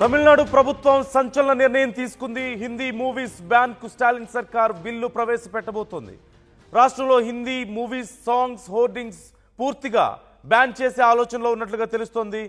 తమిళనాడు ప్రభుత్వం సంచలన నిర్ణయం తీసుకుంది. హిందీ మూవీస్ బ్యాన్ కు స్టాలిన్ సర్కార్ బిల్లు ప్రవేశపెట్టబోతోంది. రాష్ట్రంలో హిందీ మూవీస్, సాంగ్స్, హోర్డింగ్స్ పూర్తిగా బ్యాన్ చేసే ఆలోచనలో ఉన్నట్లుగా తెలుస్తోంది.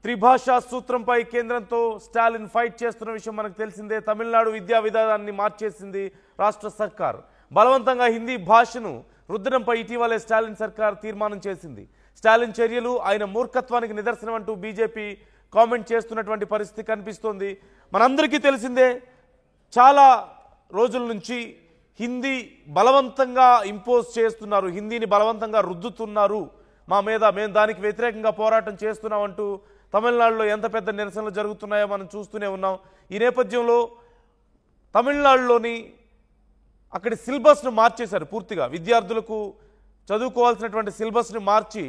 త్రిభాషా సూత్రంపై కేంద్రంతో స్టాలిన్ ఫైట్ చేస్తున్న విషయం మనకు తెలిసిందే. తమిళనాడు విద్యా విధానాన్ని మార్చేసింది రాష్ట్ర సర్కార్. బలవంతంగా హిందీ భాషను రుద్దడంపై ఇటీవలే స్టాలిన్ సర్కార్ తీర్మానం చేసింది. స్టాలిన్ చర్యలు ఆయన మూర్ఖత్వానికి నిదర్శనం అంటూ బీజేపీ కామెంట్ చేస్తున్నటువంటి పరిస్థితి కనిపిస్తోంది. మనందరికీ తెలిసిందే, చాలా రోజుల నుంచి హిందీ బలవంతంగా ఇంపోజ్ చేస్తున్నారు, హిందీని బలవంతంగా రుద్దుతున్నారు మా మీద, మేము దానికి వ్యతిరేకంగా పోరాటం చేస్తున్నామంటూ తమిళనాడులో ఎంత పెద్ద నిరసనలు జరుగుతున్నాయో మనం చూస్తూనే ఉన్నాం. ఈ నేపథ్యంలో తమిళనాడులోని అక్కడి సిలబస్ను మార్చేశారు. పూర్తిగా విద్యార్థులకు చదువుకోవాల్సినటువంటి సిలబస్ని మార్చి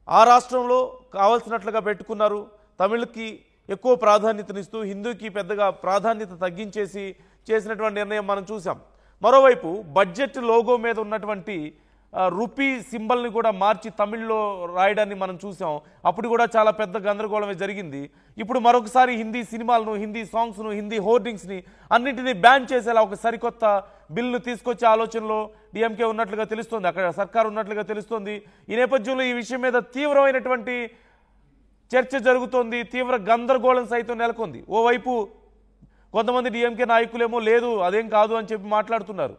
ఆ రాష్ట్రంలో కావాల్సినట్లుగా పెట్టుకున్నారు. తమిళకి ఎక్కువ ప్రాధాన్యతనిస్తూ హిందీకి పెద్దగా ప్రాధాన్యత తగ్గించేసి చేసినటువంటి నిర్ణయం మనం చూసాం. మరోవైపు బడ్జెట్ లోగో మీద ఉన్నటువంటి రూపీ సింబల్ని కూడా మార్చి తమిళ్లో రాయడాన్ని మనం చూసాం. అప్పుడు కూడా చాలా పెద్ద గందరగోళమే జరిగింది. ఇప్పుడు మరొకసారి హిందీ సినిమాలను, హిందీ సాంగ్స్ను, హిందీ హోర్డింగ్స్ని అన్నింటినీ బ్యాన్ చేసేలా ఒక సరికొత్త బిల్లును తీసుకొచ్చే ఆలోచనలో డిఎంకే ఉన్నట్లుగా తెలుస్తోంది, అక్కడ సర్కారు ఉన్నట్లుగా తెలుస్తోంది. ఈ నేపథ్యంలో ఈ విషయం మీద తీవ్రమైనటువంటి చర్చ జరుగుతోంది. తీవ్ర గందరగోళం సైతం నెలకొంది. ఓవైపు కొంతమంది డిఎంకే నాయకులేమో లేదు అదేం కాదు అని చెప్పి మాట్లాడుతున్నారు.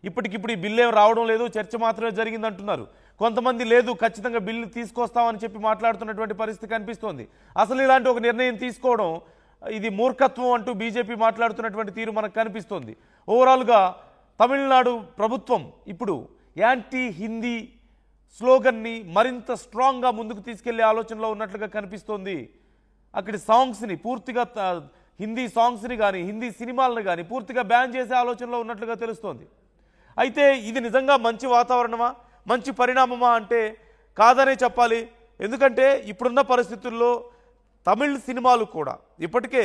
ఇప్పటికిప్పుడు ఈ బిల్లు ఏం రావడం లేదు, చర్చ మాత్రమే జరిగిందంటున్నారు. కొంతమంది లేదు ఖచ్చితంగా బిల్లు తీసుకొస్తామని చెప్పి మాట్లాడుతున్నటువంటి పరిస్థితి కనిపిస్తోంది. అసలు ఇలాంటి ఒక నిర్ణయం తీసుకోవడం ఇది మూర్ఖత్వం అంటూ బీజేపీ మాట్లాడుతున్నటువంటి తీరు మనకు కనిపిస్తోంది. ఓవరాల్గా తమిళనాడు ప్రభుత్వం ఇప్పుడు యాంటీ హిందీ స్లోగన్ని మరింత స్ట్రాంగ్గా ముందుకు తీసుకెళ్లే ఆలోచనలో ఉన్నట్లుగా కనిపిస్తోంది. అక్కడి సాంగ్స్ని పూర్తిగా, హిందీ సాంగ్స్ని కానీ హిందీ సినిమాలను కానీ పూర్తిగా బ్యాన్ చేసే ఆలోచనలో ఉన్నట్లుగా తెలుస్తోంది. అయితే ఇది నిజంగా మంచి వాతావరణమా, మంచి పరిణామమా అంటే కాదనే చెప్పాలి. ఎందుకంటే ఇప్పుడున్న పరిస్థితుల్లో తమిళ్ సినిమాలు కూడా ఇప్పటికే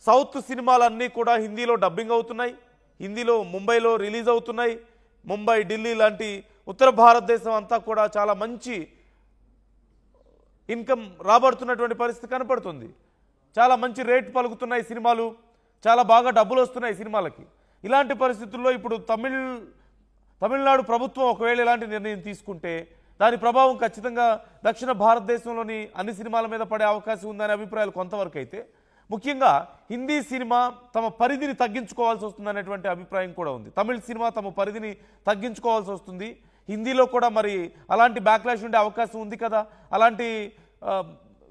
సౌత్ సినిమాలన్నీ కూడా హిందీలో డబ్బింగ్ అవుతున్నాయి, హిందీలో ముంబైలో రిలీజ్ అవుతున్నాయి. ముంబై, ఢిల్లీ లాంటి ఉత్తర భారతదేశం అంతా కూడా చాలా మంచి ఇన్కమ్ రాబడుతున్నటువంటి పరిస్థితి కనపడుతుంది. చాలా మంచి రేట్ పలుకుతున్నాయి సినిమాలు, చాలా బాగా డబ్బులు వస్తున్నాయి సినిమాలకి. ఇలాంటి పరిస్థితుల్లో ఇప్పుడు తమిళనాడు ప్రభుత్వం ఒకవేళ ఇలాంటి నిర్ణయం తీసుకుంటే దాని ప్రభావం ఖచ్చితంగా దక్షిణ భారతదేశంలోని అన్ని సినిమాల మీద పడే అవకాశం ఉందనే అభిప్రాయాలు కొంతవరకు అయితే, ముఖ్యంగా హిందీ సినిమా తమ పరిధిని తగ్గించుకోవాల్సి వస్తుంది అనేటువంటి అభిప్రాయం కూడా ఉంది. తమిళ సినిమా తమ పరిధిని తగ్గించుకోవాల్సి వస్తుంది. హిందీలో కూడా మరి అలాంటి బ్యాక్లాష్ ఉండే అవకాశం ఉంది కదా, అలాంటి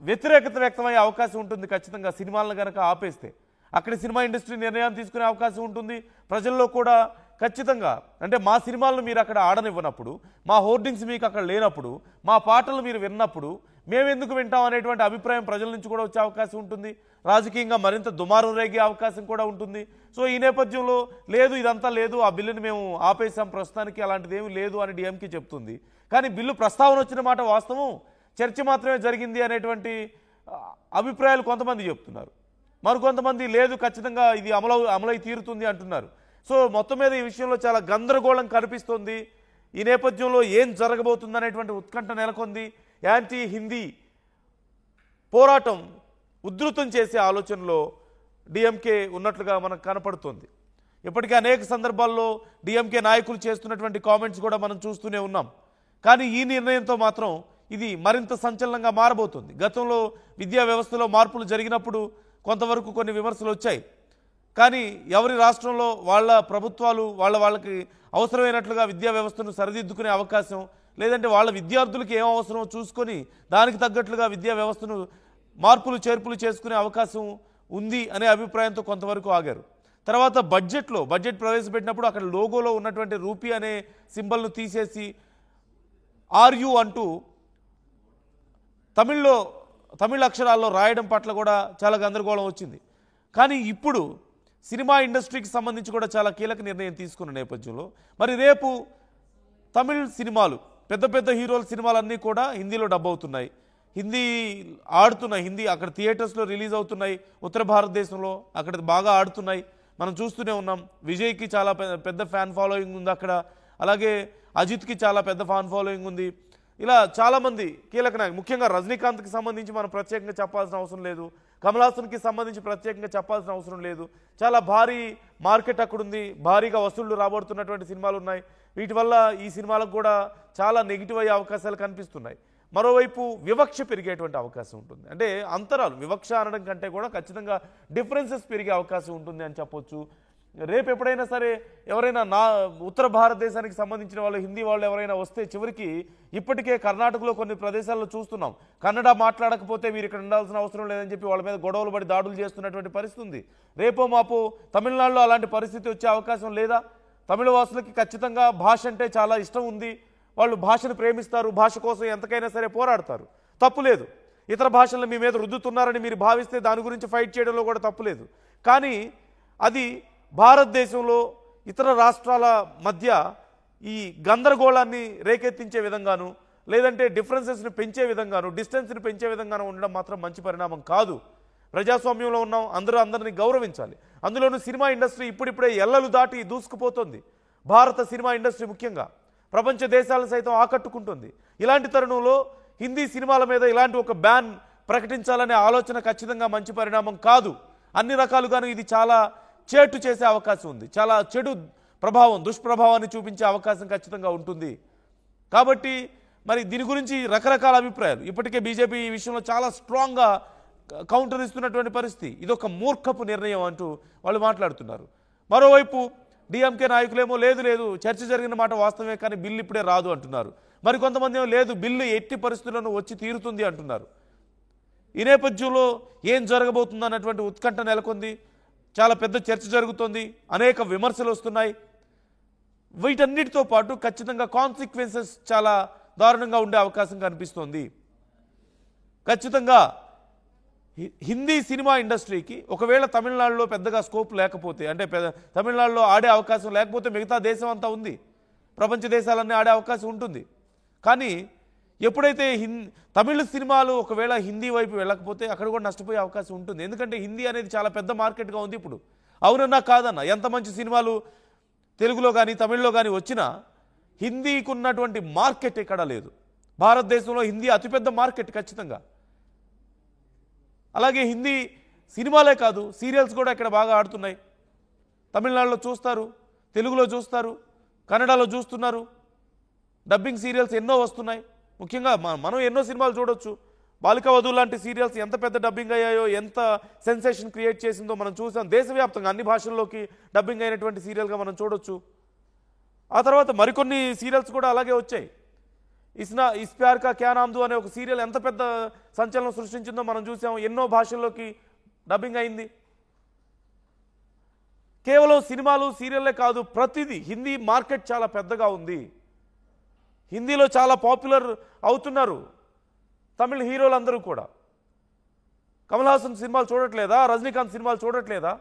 వ్యతిరేకత వ్యక్తమయ్యే అవకాశం ఉంటుంది ఖచ్చితంగా సినిమాలను కనుక ఆపేస్తే. అక్కడి సినిమా ఇండస్ట్రీ నిర్ణయం తీసుకునే అవకాశం ఉంటుంది. ప్రజల్లో కూడా ఖచ్చితంగా, అంటే మా సినిమాలను మీరు అక్కడ ఆడనివ్వనప్పుడు, మా హోర్డింగ్స్ మీకు అక్కడ లేనప్పుడు, మా పాటలు మీరు విన్నప్పుడు మేమెందుకు వింటాం అనేటువంటి అభిప్రాయం ప్రజల నుంచి కూడా వచ్చే అవకాశం ఉంటుంది. రాజకీయంగా మరింత దుమారం రేగే అవకాశం కూడా ఉంటుంది. సో ఈ నేపథ్యంలో లేదు, ఇదంతా లేదు, ఆ బిల్లుని మేము ఆపేసాం, ప్రస్తుతానికి అలాంటిది ఏమీ లేదు అని డిఎంకే చెప్తుంది. కానీ బిల్లు ప్రస్తావన వచ్చిన మాట వాస్తవం, చర్చ మాత్రమే జరిగింది అనేటువంటి అభిప్రాయాలు కొంతమంది చెప్తున్నారు. మరికొంతమంది లేదు ఖచ్చితంగా ఇది అమలై తీరుతుంది అంటున్నారు. సో మొత్తం మీద ఈ విషయంలో చాలా గందరగోళం కనిపిస్తోంది. ఈ నేపథ్యంలో ఏం జరగబోతుంది అనేటువంటి ఉత్కంఠ నెలకొంది. యాంటీ హిందీ పోరాటం ఉధృతం చేసే ఆలోచనలో డిఎంకే ఉన్నట్లుగా మనకు కనపడుతోంది. ఇప్పటికే అనేక సందర్భాల్లో డిఎంకే నాయకులు చేస్తున్నటువంటి కామెంట్స్ కూడా మనం చూస్తూనే ఉన్నాం. కానీ ఈ నిర్ణయంతో మాత్రం ఇది మరింత సంచలనంగా మారబోతుంది. గతంలో విద్యా వ్యవస్థలో మార్పులు జరిగినప్పుడు కొంతవరకు కొన్ని విమర్శలు వచ్చాయి. కానీ ఎవరి రాష్ట్రంలో వాళ్ళ ప్రభుత్వాలు వాళ్ళకి అవసరమైనట్లుగా విద్యా వ్యవస్థను సరిదిద్దుకునే అవకాశం, లేదంటే వాళ్ళ విద్యార్థులకు ఏం అవసరమో చూసుకొని దానికి తగ్గట్లుగా విద్యా వ్యవస్థను మార్పులు చేర్పులు చేసుకునే అవకాశం ఉంది అనే అభిప్రాయంతో కొంతవరకు ఆగారు. తర్వాత బడ్జెట్ ప్రవేశపెట్టినప్పుడు అక్కడ లోగోలో ఉన్నటువంటి రూపీ అనే సింబల్ను తీసేసి ఆర్యు అంటూ తమిళ అక్షరాల్లో రాయడం పట్ల కూడా చాలా గందరగోళం వచ్చింది. కానీ ఇప్పుడు సినిమా ఇండస్ట్రీకి సంబంధించి కూడా చాలా కీలక నిర్ణయం తీసుకున్న నేపథ్యంలో మరి రేపు తమిళ్ సినిమాలు, పెద్ద పెద్ద హీరోల సినిమాలన్నీ కూడా హిందీలో డబ్ అవుతున్నాయి, హిందీ ఆడుతున్నాయి, హిందీ అక్కడ థియేటర్స్లో రిలీజ్ అవుతున్నాయి. ఉత్తర భారతదేశంలో అక్కడ బాగా ఆడుతున్నాయి, మనం చూస్తూనే ఉన్నాం. విజయ్కి చాలా పెద్ద ఫ్యాన్ ఫాలోయింగ్ ఉంది అక్కడ, అలాగే అజిత్కి చాలా పెద్ద ఫ్యాన్ ఫాలోయింగ్ ఉంది. ఇలా చాలామంది కీలక నాయకులు, ముఖ్యంగా రజనీకాంత్కి సంబంధించి మనం ప్రత్యేకంగా చెప్పాల్సిన అవసరం లేదు, కమల్ హాసన్కి సంబంధించి ప్రత్యేకంగా చెప్పాల్సిన అవసరం లేదు. చాలా భారీ మార్కెట్ అక్కడుంది, భారీగా వసూళ్లు రాబడుతున్నటువంటి సినిమాలు ఉన్నాయి. వీటి వల్ల ఈ సినిమాలకు కూడా చాలా నెగిటివ్ అయ్యే అవకాశాలు కనిపిస్తున్నాయి. మరోవైపు వివక్ష పెరిగేటువంటి అవకాశం ఉంటుంది. అంటే అంతరాలు, వివక్ష అనడం కంటే కూడా ఖచ్చితంగా డిఫరెన్సెస్ పెరిగే అవకాశం ఉంటుంది అని చెప్పొచ్చు. రేపు ఎప్పుడైనా సరే ఎవరైనా ఉత్తర భారతదేశానికి సంబంధించిన వాళ్ళు, హిందీ వాళ్ళు ఎవరైనా వస్తే చివరికి ఇప్పటికే కర్ణాటకలో కొన్ని ప్రదేశాల్లో చూస్తున్నాం, కన్నడ మాట్లాడకపోతే వీరు ఇక్కడ ఉండాల్సిన అవసరం లేదని చెప్పి వాళ్ళ మీద గొడవలు పడి దాడులు చేస్తున్నటువంటి పరిస్థితి ఉంది. రేపో మాపో తమిళనాడులో అలాంటి పరిస్థితి వచ్చే అవకాశం లేదా? తమిళ వాసులకి ఖచ్చితంగా భాష అంటే చాలా ఇష్టం ఉంది, వాళ్ళు భాషను ప్రేమిస్తారు, భాష కోసం ఎంతకైనా సరే పోరాడతారు, తప్పులేదు. ఇతర భాషలను మీ మీద రుద్దుతున్నారని మీరు భావిస్తే దాని గురించి ఫైట్ చేయడంలో కూడా తప్పులేదు. కానీ అది భారతదేశంలో ఇతర రాష్ట్రాల మధ్య ఈ గందరగోళాన్ని రేకెత్తించే విధంగాను, లేదంటే డిఫరెన్సెస్ని పెంచే విధంగాను, డిస్టెన్స్ని పెంచే విధంగాను ఉండడం మాత్రం మంచి పరిణామం కాదు. ప్రజాస్వామ్యంలో ఉన్నాం, అందరినీ గౌరవించాలి. అందులోనూ సినిమా ఇండస్ట్రీ ఇప్పుడిప్పుడే ఎల్లలు దాటి దూసుకుపోతుంది. భారత సినిమా ఇండస్ట్రీ ముఖ్యంగా ప్రపంచ దేశాలను సైతం ఆకట్టుకుంటుంది. ఇలాంటి తరుణంలో హిందీ సినిమాల మీద ఇలాంటి ఒక బ్యాన్ ప్రకటించాలనే ఆలోచన ఖచ్చితంగా మంచి పరిణామం కాదు. అన్ని రకాలుగాను ఇది చాలా చేటు చేసే అవకాశం ఉంది, చాలా చెడు ప్రభావం, దుష్ప్రభావాన్ని చూపించే అవకాశం ఖచ్చితంగా ఉంటుంది. కాబట్టి మరి దీని గురించి రకరకాల అభిప్రాయాలు. ఇప్పటికే బీజేపీ ఈ విషయంలో చాలా స్ట్రాంగ్గా కౌంటర్ ఇస్తున్నటువంటి పరిస్థితి. ఇదొక మూర్ఖపు నిర్ణయం అంటూ వాళ్ళు మాట్లాడుతున్నారు. మరోవైపు డిఎంకే నాయకులేమో లేదు చర్చ జరిగిన మాట వాస్తవమే కానీ బిల్లు ఇప్పుడే రాదు అంటున్నారు. మరికొంతమంది ఏమో లేదు బిల్లు ఎట్టి పరిస్థితులను వచ్చి తీరుతుంది అంటున్నారు. ఈ నేపథ్యంలో ఏం జరగబోతుంది అన్నటువంటి ఉత్కంఠ నెలకొంది. చాలా పెద్ద చర్చ జరుగుతోంది, అనేక విమర్శలు వస్తున్నాయి. వీటన్నిటితో పాటు ఖచ్చితంగా కాన్సిక్వెన్సెస్ చాలా దారుణంగా ఉండే అవకాశం కనిపిస్తోంది. ఖచ్చితంగా హిందీ సినిమా ఇండస్ట్రీకి ఒకవేళ తమిళనాడులో పెద్దగా స్కోప్ లేకపోతే, అంటే తమిళనాడులో ఆడే అవకాశం లేకపోతే మిగతా దేశం అంతా ఉంది, ప్రపంచ దేశాలన్నీ ఆడే అవకాశం ఉంటుంది. కానీ ఎప్పుడైతే తమిళ సినిమాలు ఒకవేళ హిందీ వైపు వెళ్ళకపోతే అక్కడ కూడా నష్టపోయే అవకాశం ఉంటుంది. ఎందుకంటే హిందీ అనేది చాలా పెద్ద మార్కెట్గా ఉంది ఇప్పుడు. అవునన్నా కాదన్నా ఎంత మంచి సినిమాలు తెలుగులో కానీ తమిళ్లో కానీ వచ్చినా హిందీకి ఉన్నటువంటి మార్కెట్ ఎక్కడా లేదు. భారతదేశంలో హిందీ అతిపెద్ద మార్కెట్ ఖచ్చితంగా. అలాగే హిందీ సినిమాలే కాదు, సీరియల్స్ కూడా ఇక్కడ బాగా ఆడుతున్నాయి. తమిళనాడులో చూస్తారు, తెలుగులో చూస్తారు, కన్నడలో చూస్తున్నారు. డబ్బింగ్ సీరియల్స్ ఎన్నో వస్తున్నాయి. ముఖ్యంగా మనం ఎన్నో సినిమాలు చూడొచ్చు. బాలికా వధువు లాంటి సీరియల్స్ ఎంత పెద్ద డబ్బింగ్ అయ్యాయో, ఎంత సెన్సేషన్ క్రియేట్ చేసిందో మనం చూసాం. దేశవ్యాప్తంగా అన్ని భాషల్లోకి డబ్బింగ్ అయినటువంటి సీరియల్గా మనం చూడొచ్చు. ఆ తర్వాత మరికొన్ని సీరియల్స్ కూడా అలాగే వచ్చాయి. ఇస్ ప్యార్ కా క్యా నామ్ దో అనే ఒక సీరియల్ ఎంత పెద్ద సంచలనం సృష్టించిందో మనం చూసాం. ఎన్నో భాషల్లోకి డబ్బింగ్ అయింది. కేవలం సినిమాలు సీరియల్లే కాదు, ప్రతిదీ హిందీ మార్కెట్ చాలా పెద్దగా ఉంది. హిందీలో చాలా పాపులర్ అవుతున్నారు తమిళ హీరోలందరూ కూడా. కమల్ హాసన్ సినిమాలు చూడట్లేదా? రజనీకాంత్ సినిమాలు చూడట్లేదా?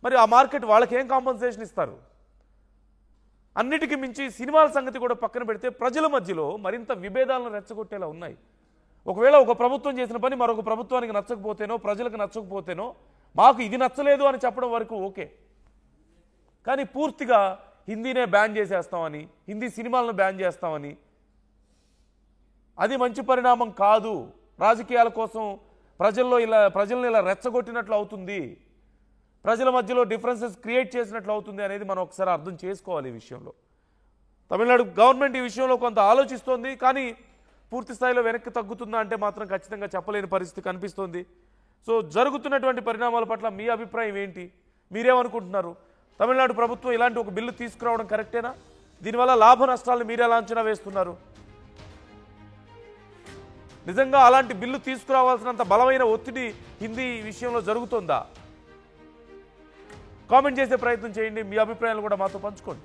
మరి ఆ మార్కెట్ వాళ్ళకి ఏం కాంపన్సేషన్ ఇస్తారు? అన్నిటికీ మించి సినిమాల సంగతి కూడా పక్కన పెడితే ప్రజల మధ్యలో మరింత విభేదాలను రెచ్చగొట్టేలా ఉన్నాయి. ఒకవేళ ఒక ప్రభుత్వం చేసిన పని మరొక ప్రభుత్వానికి నచ్చకపోతేనో, ప్రజలకు నచ్చకపోతేనో, మాకు ఇది నచ్చలేదు అని చెప్పడం వరకు ఓకే. కానీ పూర్తిగా హిందీనే బ్యాన్ చేసేస్తామని, హిందీ సినిమాలను బ్యాన్ చేస్తామని, అది మంచి పరిణామం కాదు. రాజకీయాల కోసం ప్రజలను ఇలా రెచ్చగొట్టినట్లు అవుతుంది, ప్రజల మధ్యలో డిఫరెన్సెస్ క్రియేట్ చేసినట్లు అవుతుంది అనేది మనం ఒకసారి అర్థం చేసుకోవాలి. ఈ విషయంలో తమిళనాడు గవర్నమెంట్ ఈ విషయంలో కొంత ఆలోచిస్తోంది, కానీ పూర్తి స్థాయిలో వెనక్కి తగ్గుతుందా అంటే మాత్రం ఖచ్చితంగా చెప్పలేని పరిస్థితి కనిపిస్తోంది. సో జరుగుతున్నటువంటి పరిణామాల పట్ల మీ అభిప్రాయం ఏంటి? మీరేమనుకుంటున్నారు? తమిళనాడు ప్రభుత్వం ఇలాంటి ఒక బిల్లు తీసుకురావడం కరెక్టేనా? దీనివల్ల లాభ నష్టాలను మీరు ఎలా అంచనా వేస్తున్నారు? నిజంగా అలాంటి బిల్లు తీసుకురావాల్సినంత బలమైన ఒత్తిడి హిందీ విషయంలో జరుగుతుందా? కామెంట్ చేసే ప్రయత్నం చేయండి. మీ అభిప్రాయాలు కూడా మాతో పంచుకోండి.